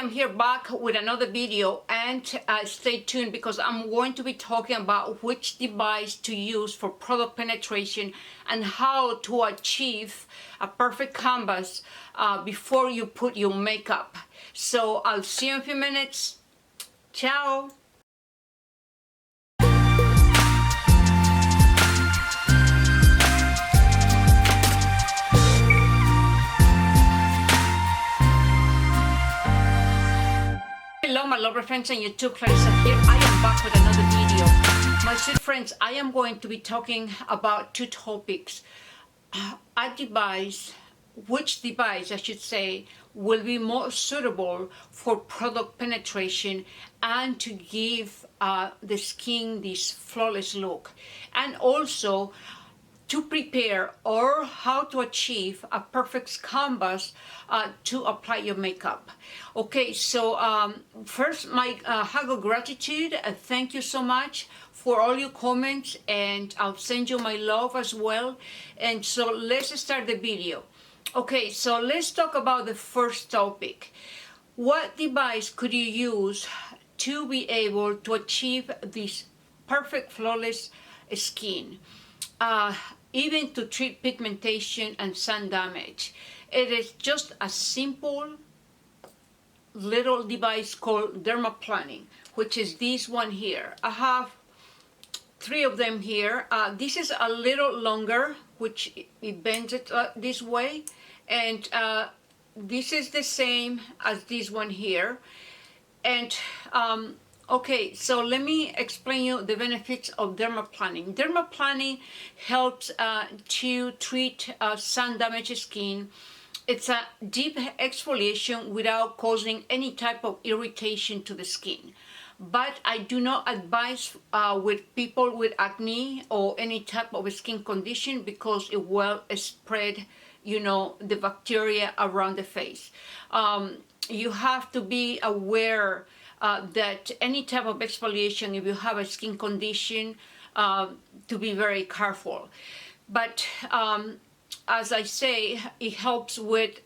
am here back with another video, and stay tuned because I'm going to be talking about which device to use for product penetration and how to achieve a perfect canvas before you put your makeup. So I'll see you in a few minutes. Ciao. Hello my lovely friends and YouTube friends, and here I am back with another video. My sweet friends, I am going to be talking about two topics. Which device I should say will be more suitable for product penetration and to give the skin this flawless look, and also to prepare or how to achieve a perfect canvas to apply your makeup. Okay, so first my hug of gratitude. Thank you so much for all your comments, and I'll send you my love as well. And so let's start the video. Okay, so let's talk about the first topic. What device could you use to be able to achieve this perfect flawless skin? Even to treat pigmentation and sun damage. It is just a simple little device called Dermaplaning, which is this one here. I have 3 of them here. This is a little longer, which it bends it this way, and this is the same as this one here. And okay, so let me explain you the benefits of dermaplaning. Dermaplaning helps to treat sun damaged skin. It's a deep exfoliation without causing any type of irritation to the skin. But I do not advise with people with acne or any type of skin condition because it will spread, you know, the bacteria around the face. You have to be aware that any type of exfoliation, if you have a skin condition, to be very careful. But as I say, it helps with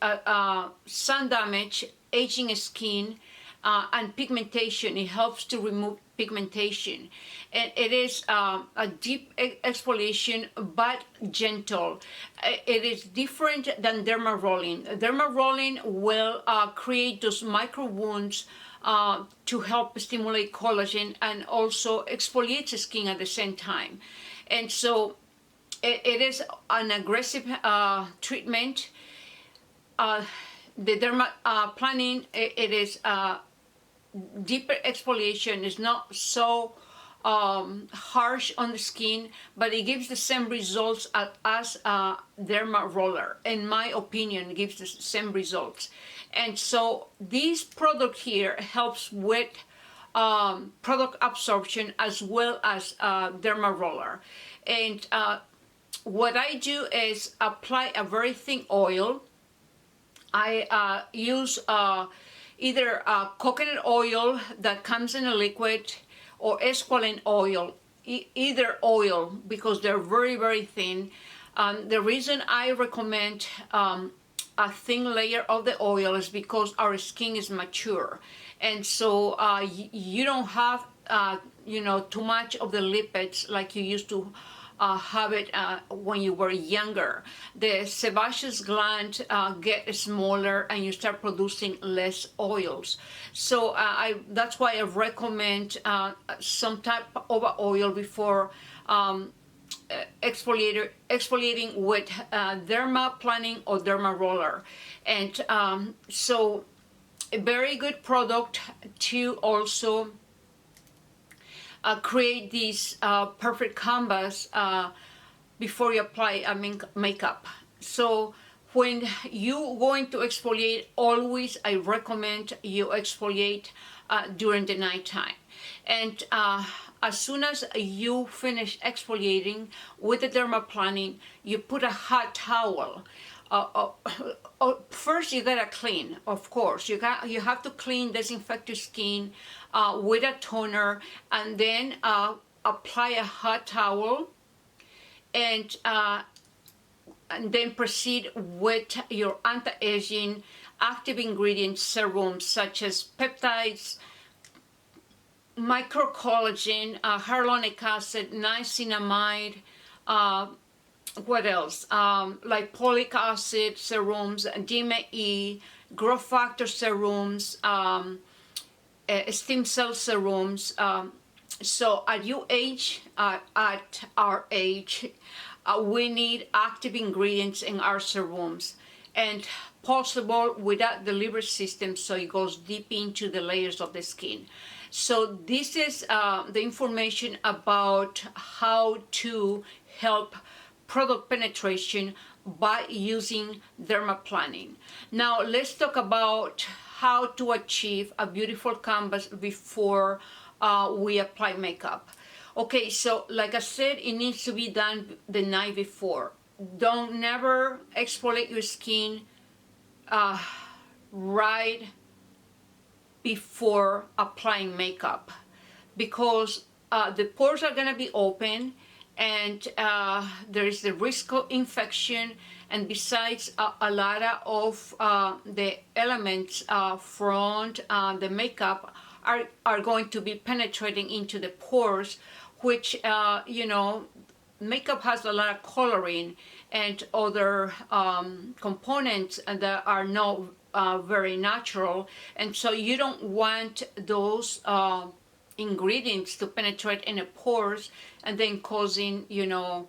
sun damage, aging skin, and pigmentation. It helps to remove pigmentation. And it is a deep exfoliation but gentle. It is different than derma rolling. Derma rolling will create those micro wounds to help stimulate collagen and also exfoliate the skin at the same time. And so it is an aggressive treatment. The dermaplaning, it is deeper exfoliation. Is not so harsh on the skin, but it gives the same results as derma roller. In my opinion, it gives the same results. And so this product here helps with product absorption as well as derma roller. And what I do is apply a very thin oil. I use either coconut oil that comes in a liquid or esqualane oil, either oil, because they're very, very thin. The reason I recommend a thin layer of the oil is because our skin is mature, and so you don't have you know, too much of the lipids like you used to have it when you were younger. The sebaceous gland get smaller and you start producing less oils. So that's why I recommend some type of oil before exfoliating with dermaplaning or derma roller. And so a very good product to also create this perfect canvas before you apply makeup. So when you're going to exfoliate, always I recommend you exfoliate during the night time. And as soon as you finish exfoliating with the dermaplaning, you put a hot towel. First you gotta clean, of course. You have to clean, disinfect your skin with a toner, and then apply a hot towel, and then proceed with your anti-aging active ingredient serums such as peptides, microcollagen, hyaluronic acid, niacinamide, what else? Lipoic acid serums, DME, growth factor serums, stem cell serums. So at your age, at our age, we need active ingredients in our serums, and possible without the liver system, so it goes deep into the layers of the skin. So this is the information about how to help product penetration by using dermaplaning. Now let's talk about how to achieve a beautiful canvas before we apply makeup. Okay, so like I said, it needs to be done the night before. Don't never exfoliate your skin right before applying makeup, because the pores are going to be open, and there is the risk of infection, and besides a lot of the elements from the makeup are going to be penetrating into the pores, which you know, makeup has a lot of coloring and other components that are not very natural, and so you don't want those ingredients to penetrate in the pores and then causing, you know,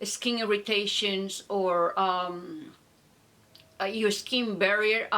skin irritations, or your skin barrier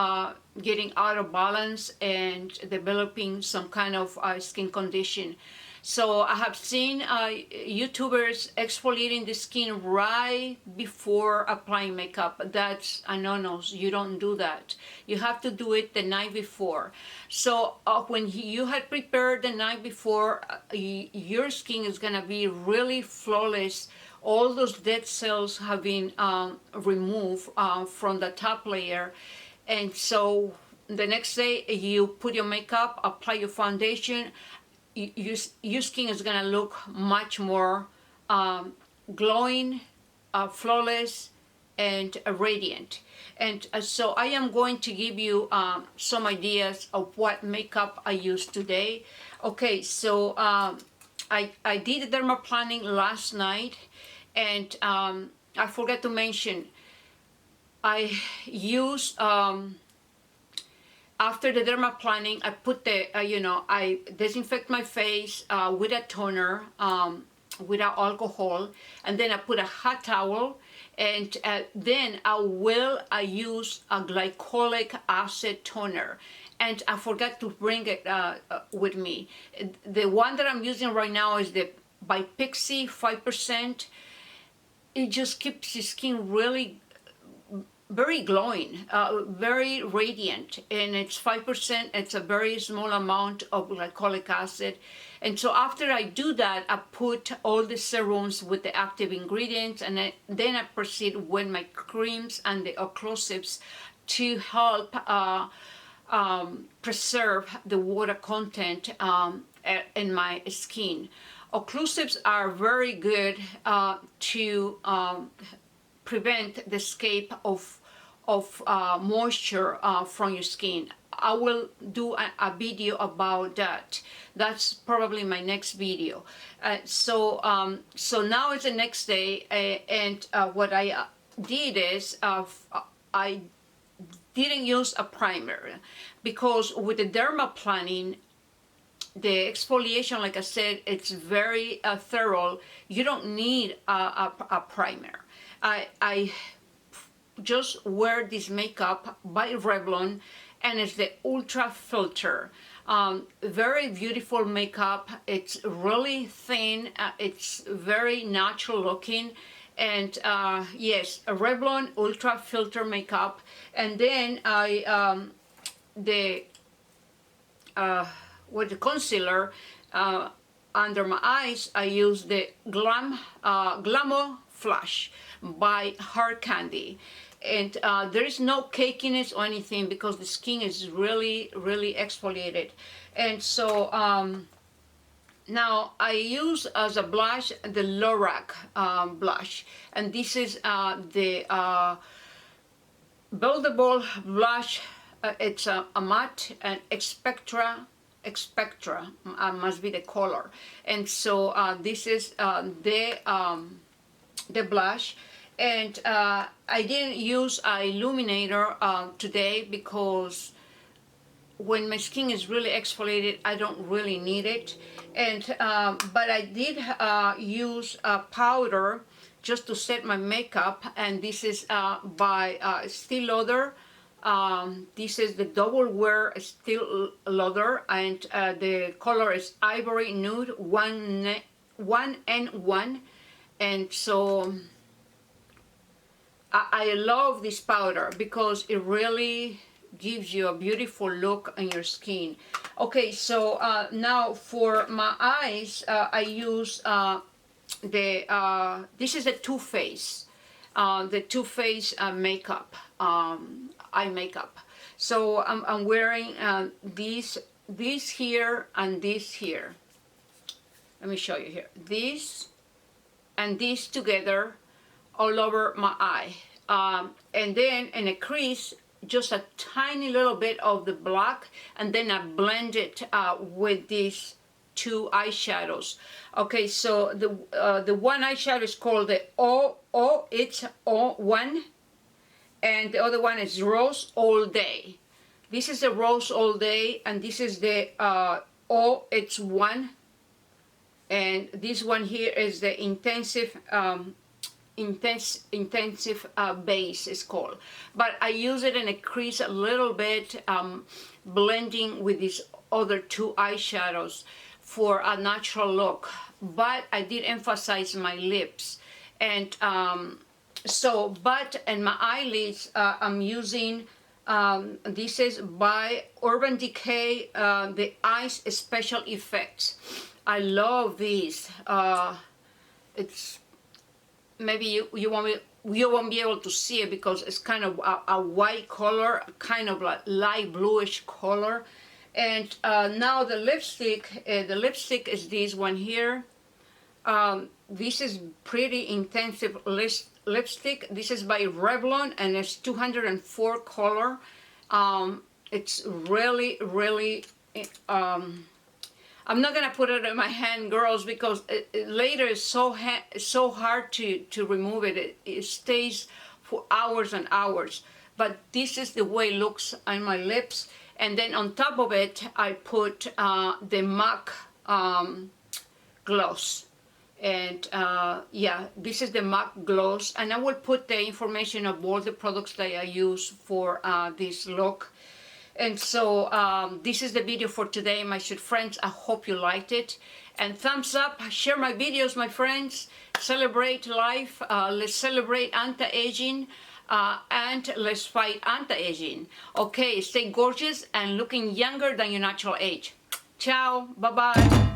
getting out of balance and developing some kind of skin condition. So I have seen YouTubers exfoliating the skin right before applying makeup. That's a no-no. You don't do that. You have to do it the night before. So when you had prepared the night before, your skin is going to be really flawless. All those dead cells have been removed from the top layer. And so the next day you put your makeup, apply your foundation, your skin is going to look much more glowing, flawless, and radiant. And so I am going to give you some ideas of what makeup I use today. Okay, so I did dermaplaning last night, and I forgot to mention, I use after the dermaplaning, I put the, you know, I disinfect my face with a toner without alcohol, and then I put a hot towel, and then I use a glycolic acid toner. And I forgot to bring it with me. The one that I'm using right now is the by Pixie 5%. It just keeps the skin really very glowing, very radiant, and it's 5%. It's a very small amount of glycolic acid. And so after I do that, I put all the serums with the active ingredients, and then I proceed with my creams and the occlusives to help preserve the water content in my skin. Occlusives are very good to prevent the escape of moisture from your skin. I will do a video about that. That's probably my next video. So now it's the next day, and what I did is I didn't use a primer, because with the dermaplaning, the exfoliation, like I said, it's very thorough. You don't need a primer. I just wear this makeup by Revlon, and it's the Ultra Filter. Very beautiful makeup. It's really thin. It's very natural looking. And yes, a Revlon Ultra Filter makeup. And then with the concealer under my eyes, I use the Glamour Flash by Hard Candy. And there is no cakiness or anything, because the skin is really exfoliated. And so now I use as a blush the Lorac blush, and this is the buildable blush it's a matte and Expectra must be the color. And so this is the blush. And I didn't use an illuminator today because when my skin is really exfoliated, I don't really need it. And but I did use a powder just to set my makeup, and this is by Estee Lauder. This is the double wear Estee Lauder, and the color is Ivory Nude 1N1. And so I love this powder because it really gives you a beautiful look on your skin. Okay, so now for my eyes, I use this is the Too Faced, makeup, eye makeup. So I'm wearing these here and this here. Let me show you here. These and these together all over my eye. And then in a crease, just a tiny little bit of the black, and then I blend it with these two eyeshadows. Okay, so the one eyeshadow is called the it's O1, and the other one is Rose All Day. This is the Rose All Day, and this is the it's one, and this one here is the intensive base is called. But I use it in a crease a little bit, blending with these other two eyeshadows for a natural look. But I did emphasize my lips, and but in my eyelids I'm using this is by Urban Decay, the Eyes Special Effects. I love these. It's maybe you won't be able to see it because it's kind of a white color, kind of like light bluish color. And now the lipstick is this one here. This is pretty intensive lipstick. This is by Revlon, and it's 204 color. It's really I'm not gonna put it in my hand, girls, because later it's so hard to remove it. It stays for hours and hours. But this is the way it looks on my lips. And then on top of it, I put the MAC gloss. And yeah, this is the MAC gloss. And I will put the information of all the products that I use for this look. And so this is the video for today, my sweet friends. I hope you liked it. And thumbs up, share my videos, my friends. Celebrate life. Let's celebrate anti-aging. And let's fight anti-aging. Okay, stay gorgeous and looking younger than your natural age. Ciao. Bye-bye.